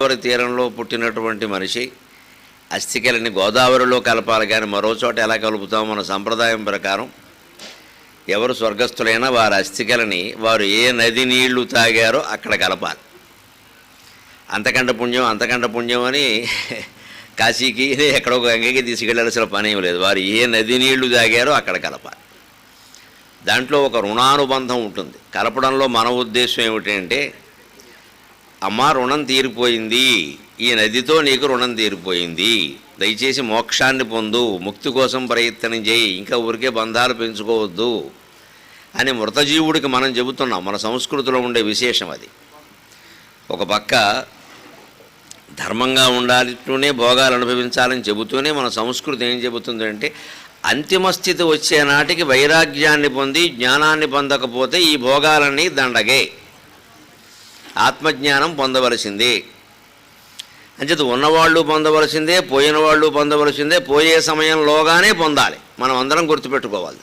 గోదావరి తీరంలో పుట్టినటువంటి మనిషి అస్థికలని గోదావరిలో కలపాలి, కానీ మరో చోట ఎలా కలుపుతాం? మన సంప్రదాయం ప్రకారం ఎవరు స్వర్గస్థులైనా వారి అస్థికలని వారు ఏ నది నీళ్లు తాగారో అక్కడ కలపాలి. అంతకంట పుణ్యం అని కాశీకి ఎక్కడో గంగకి తీసుకెళ్లాల్సిన పని ఏం లేదు. వారు ఏ నది నీళ్లు తాగారో అక్కడ కలపాలి. దాంట్లో ఒక రుణానుబంధం ఉంటుంది. కలపడంలో మన ఉద్దేశం ఏమిటంటే, అమ్మ రుణం తీరిపోయింది, ఈ నదితో నీకు రుణం తీరిపోయింది, దయచేసి మోక్షాన్ని పొందు, ముక్తి కోసం ప్రయత్నం చేయి, ఇంకా ఊరికే బంధాలు పెంచుకోవద్దు అని మృతజీవుడికి మనం చెబుతున్నాం. మన సంస్కృతిలో ఉండే విశేషం అది. ఒక పక్క ధర్మంగా ఉండాలంటూనే భోగాలు అనుభవించాలని చెబుతూనే మన సంస్కృతి ఏం చెబుతుందంటే, అంతిమ స్థితి వచ్చే నాటికి వైరాగ్యాన్ని పొంది జ్ఞానాన్ని పొందకపోతే ఈ భోగాలన్నీ దండగే, ఆత్మజ్ఞానం పొందవలసిందే. అంచేత ఉన్నవాళ్ళు పొందవలసిందే, పోయిన వాళ్ళు పొందవలసిందే, పోయే సమయంలోగానే పొందాలి. మనం అందరం గుర్తుపెట్టుకోవాలి.